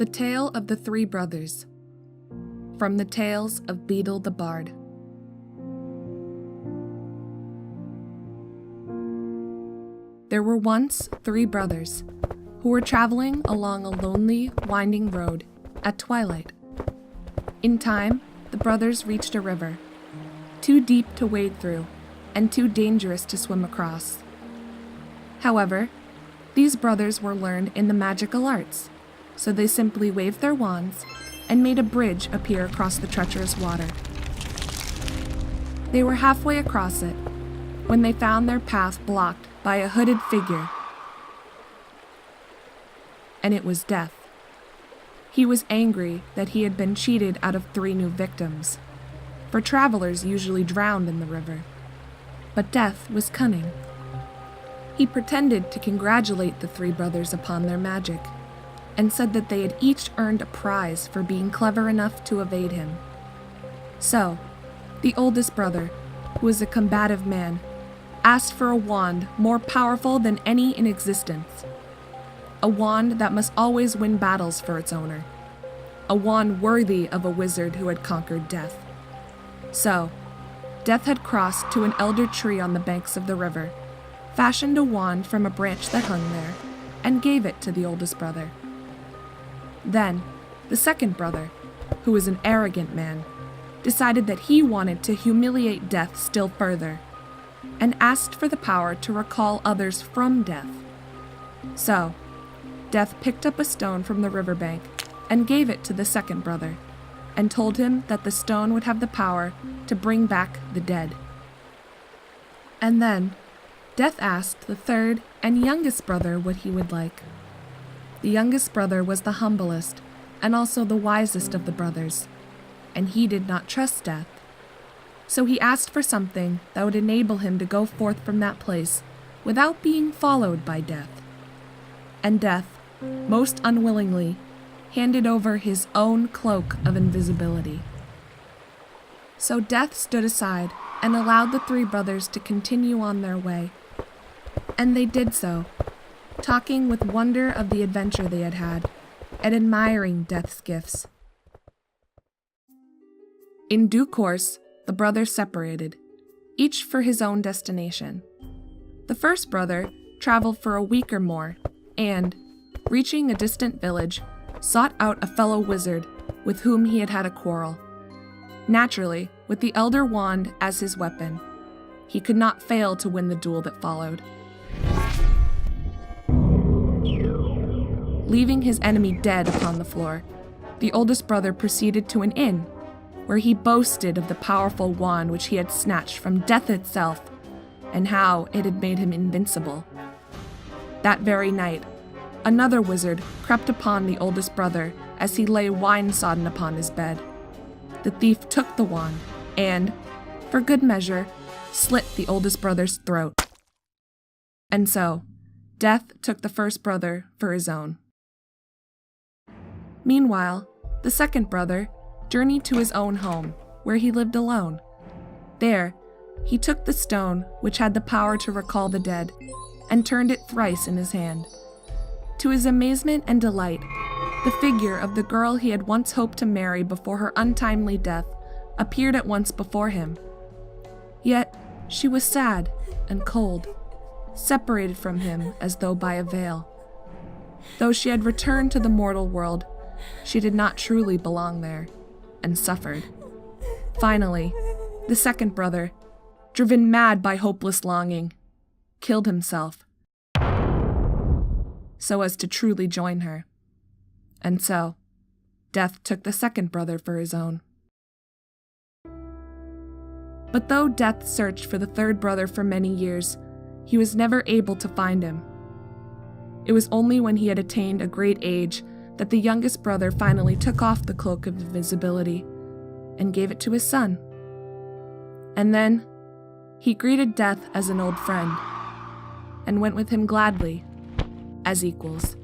The Tale of the Three Brothers. From the Tales of Beetle the Bard. There were once 3 brothers who were traveling along a lonely, winding road at twilight. In time, the brothers reached a river, too deep to wade through and too dangerous to swim across. However, these brothers were learned in the magical arts, so they simply waved their wands and made a bridge appear across the treacherous water. They were halfway across it when they found their path blocked by a hooded figure. And it was Death. He was angry that he had been cheated out of 3 new victims, for travelers usually drowned in the river. But Death was cunning. He pretended to congratulate the 3 brothers upon their magic, and said that they had each earned a prize for being clever enough to evade him. So, the oldest brother, who was a combative man, asked for a wand more powerful than any in existence. A wand that must always win battles for its owner. A wand worthy of a wizard who had conquered death. So, Death had crossed to an elder tree on the banks of the river, fashioned a wand from a branch that hung there, and gave it to the oldest brother. Then, the second brother, who was an arrogant man, decided that he wanted to humiliate Death still further, and asked for the power to recall others from death. So, Death picked up a stone from the riverbank and gave it to the second brother, and told him that the stone would have the power to bring back the dead. And then, Death asked the third and youngest brother what he would like. The youngest brother was the humblest and also the wisest of the brothers, and he did not trust Death. So he asked for something that would enable him to go forth from that place without being followed by Death. And Death, most unwillingly, handed over his own cloak of invisibility. So Death stood aside and allowed the 3 brothers to continue on their way. And they did so, talking with wonder of the adventure they had had, and admiring Death's gifts. In due course, the brothers separated, each for his own destination. The first brother traveled for a week or more, and, reaching a distant village, sought out a fellow wizard with whom he had had a quarrel. Naturally, with the elder wand as his weapon, he could not fail to win the duel that followed. Leaving his enemy dead upon the floor, the oldest brother proceeded to an inn, where he boasted of the powerful wand which he had snatched from death itself, and how it had made him invincible. That very night, another wizard crept upon the oldest brother as he lay wine-sodden upon his bed. The thief took the wand and, for good measure, slit the oldest brother's throat. And so, Death took the first brother for his own. Meanwhile, the second brother journeyed to his own home, where he lived alone. There, he took the stone which had the power to recall the dead, and turned it thrice in his hand. To his amazement and delight, the figure of the girl he had once hoped to marry before her untimely death appeared at once before him. Yet, she was sad and cold, separated from him as though by a veil. Though she had returned to the mortal world, she did not truly belong there, and suffered. Finally, the second brother, driven mad by hopeless longing, killed himself, so as to truly join her. And so, Death took the second brother for his own. But though Death searched for the third brother for many years, he was never able to find him. It was only when he had attained a great age that the youngest brother finally took off the cloak of invisibility and gave it to his son. And then, he greeted Death as an old friend, and went with him gladly, as equals.